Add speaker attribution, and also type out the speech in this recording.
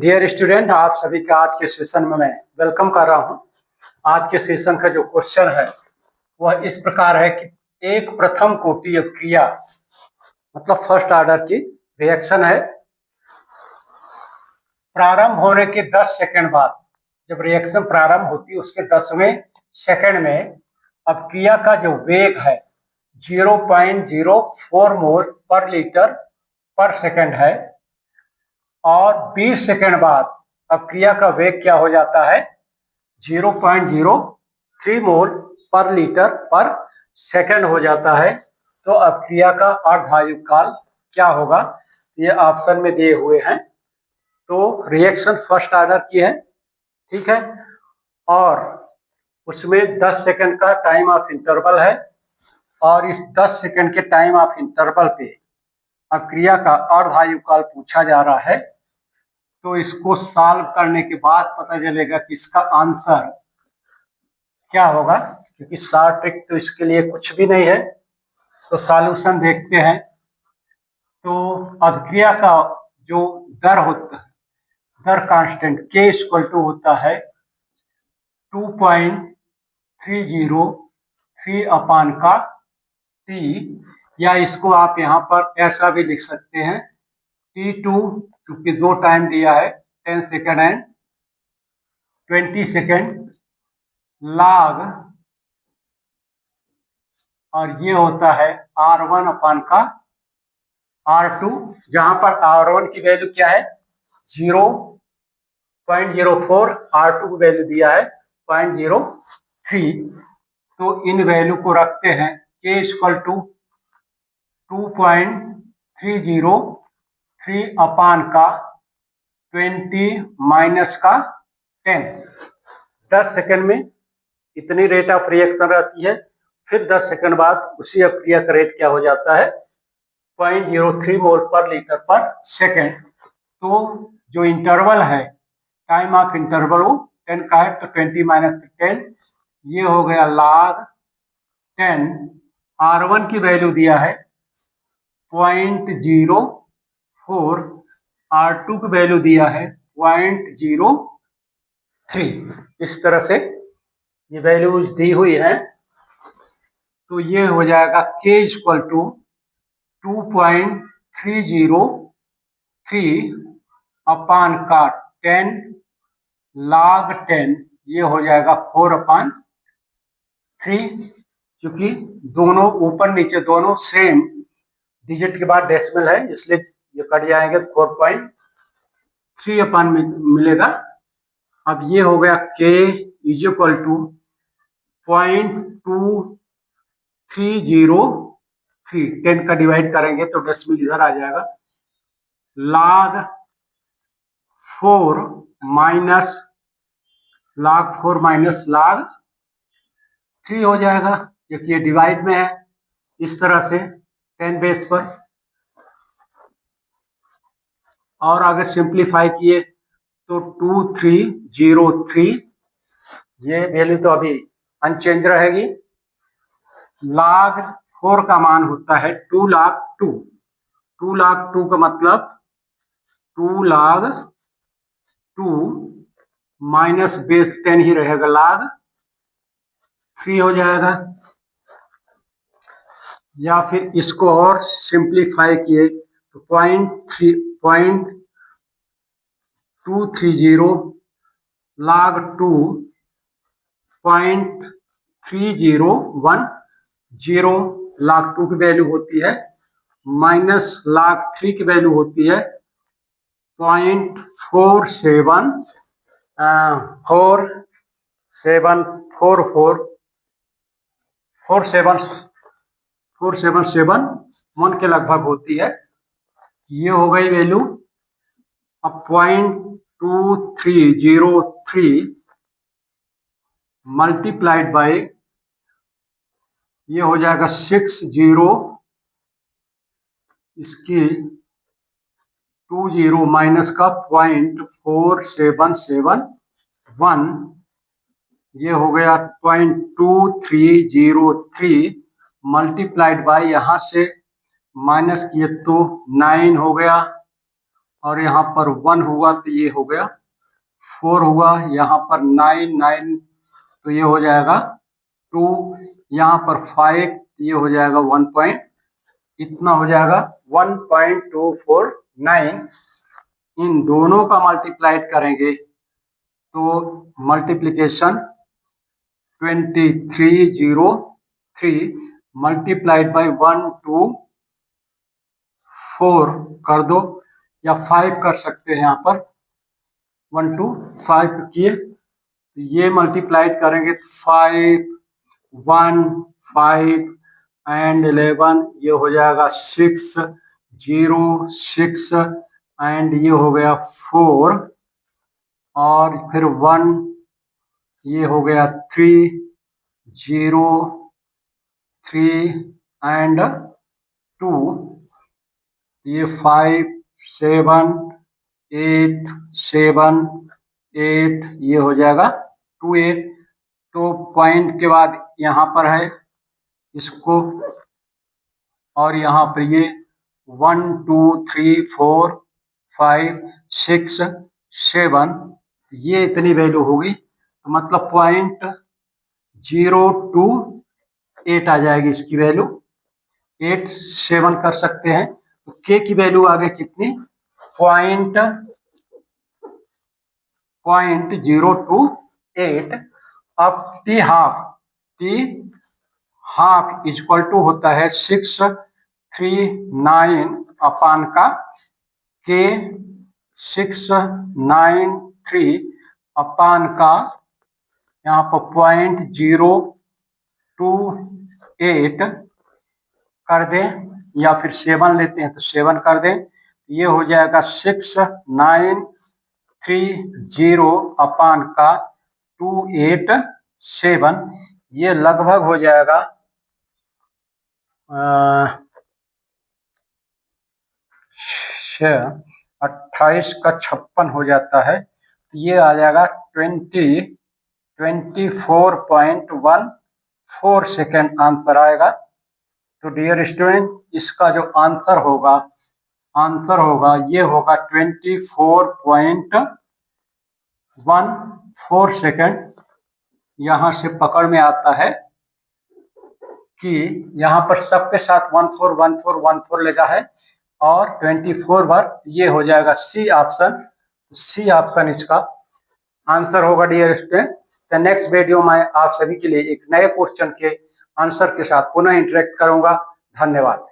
Speaker 1: Dear student, आप सभी का आज के सेशन में मैं वेलकम कर रहा हूं। आज के सेशन का जो क्वेश्चन है वह इस प्रकार है कि एक प्रथम कोटि क्रिया मतलब फर्स्ट ऑर्डर की रिएक्शन है। प्रारंभ होने के 10 सेकंड बाद, जब रिएक्शन प्रारंभ होती है उसके 10वें सेकंड में अब क्रिया का जो वेग है 0.04 मोल पर लीटर पर सेकंड है और 20 सेकंड बाद अब क्रिया का वेग क्या हो जाता है 0.03 मोल पर लीटर पर सेकंड हो जाता है। तो अब क्रिया का अर्धायु काल क्या होगा, ये ऑप्शन में दिए हुए हैं। तो रिएक्शन फर्स्ट ऑर्डर की है, ठीक है, और उसमें 10 सेकंड का टाइम ऑफ इंटरवल है और इस 10 सेकंड के टाइम ऑफ इंटरवल पे अब क्रिया का अर्धायु काल पूछा जा रहा है। तो इसको सॉल्व करने के बाद पता चलेगा कि इसका आंसर क्या होगा, क्योंकि शॉर्ट ट्रिक तो इसके लिए कुछ भी नहीं है। तो सॉल्यूशन देखते हैं। तो अभिक्रिया का जो दर होता है, दर कांस्टेंट के इक्वल टू होता है 2.303 अपान का टी, या इसको आप यहाँ पर ऐसा भी लिख सकते हैं T2, क्योंकि दो टाइम दिया है 10 सेकेंड एंड 20 सेकेंड log, और ये होता है R1 अपान का R2, जहां पर R1 की वैल्यू क्या है 0.04, R2 की वैल्यू दिया है 0.03। तो इन वैल्यू को रखते हैं K इक्वल टू 2.303 अपान का 20 माइनस का 10। 10 सेकंड में इतनी रेट ऑफ रिएक्शन रहती है, फिर 10 सेकंड बाद उसी अभिक्रिया का रेट क्या हो जाता है 0.03 मोल पर लीटर पर सेकंड। तो जो इंटरवल है, टाइम ऑफ इंटरवल वो 10 का है, तो 20 माइनस 10, ये हो गया log 10। R1 की वैल्यू दिया है 0.04, R2 की वैल्यू दिया है 0.03। इस तरह से ये वैल्यूज दी हुई है। तो ये हो जाएगा K इक्वल टू 2.303 अपान का 10 log 10, ये हो जाएगा 4/3, क्योंकि दोनों ऊपर नीचे दोनों सेम डिजिट के बाद डेसिमल है, इसलिए ये कट जाएंगे 4.3 अपान में मिलेगा। अब ये हो गया K इज इक्वल टू 0.2303, 10 का डिवाइड करेंगे तो डेसिमल इधर आ जाएगा, log 4 माइनस log 3 हो जाएगा, क्योंकि ये डिवाइड में है। इस तरह से 10 बेस पर, और अगर सिंप्लीफाई किए तो 2303, ये वैल्यू तो अभी अनचेंज रहेगी। log 4 का मान होता है 2 log 2, 2 log 2 का मतलब 2 log 2 माइनस बेस 10 ही रहेगा, log 3 हो जाएगा। या फिर इसको और सिंप्लीफाई किए तो 0.230 log 2 0.3010 log 2 की वैल्यू होती है, माइनस log 3 की वैल्यू होती है 0.4747 के लगभग होती है। ये हो गई वैल्यू। अब 0.2303 मल्टीप्लाइड बाय, ये हो जाएगा 60, इसकी 20 माइनस का 0.4771, ये हो गया 0.2303 मल्टीप्लाइड बाय, यहां से माइनस किए तो 9 हो गया, और यहाँ पर 1 हुआ तो ये हो गया 4 हुआ, यहाँ पर 9 तो ये हो जाएगा 2, यहाँ पर 5 ये हो जाएगा 1 पॉइंट, इतना हो जाएगा 1.249। इन दोनों का मल्टीप्लाइड करेंगे तो मल्टीप्लीकेशन 2303 मल्टीप्लाइड बाई 124 कर दो, या 5 कर सकते हैं, यहाँ पर 1 2 5 किए, ये मल्टीप्लाइड करेंगे 5 1 5 एंड 11 ये हो जाएगा 6 0 6 एंड ये हो गया 4 और फिर 1 ये हो गया 3 0 3 एंड 2 ये 5 7 8 7 8 ये हो जाएगा 2 8। तो पॉइंट के बाद यहाँ पर है इसको, और यहाँ पर ये 1 2 3 4 5 6 7 ये इतनी वैल्यू होगी, तो मतलब 0.028 आ जाएगी इसकी वैल्यू। 8 7 कर सकते हैं, तो के की वैल्यू आ गई कितनी, 0.028। अब टी हाफ इक्वल टू होता है 639 अपान का के 693 अपान का यहाँ पर 0.028 कर दें, या फिर 7 लेते हैं तो 7 कर दें, ये हो जाएगा 6930 अपान का 287, ये लगभग हो जाएगा 28 का 56 हो जाता है, ये आ जाएगा 24.14 सेकेंड आंसर आएगा। तो डियर स्टूडेंट इसका जो आंसर होगा ये होगा 24.14 सेकेंड। यहाँ से पकड़ में आता है कि यहाँ पर सबके साथ 141414 लगा है और 24 बार, ये हो जाएगा सी ऑप्शन इसका आंसर होगा डियर स्टूडेंट। तो नेक्स्ट वीडियो में आप सभी के लिए एक नए क्वेश्चन के आंसर के साथ पुनः इंटरेक्ट करूंगा। धन्यवाद।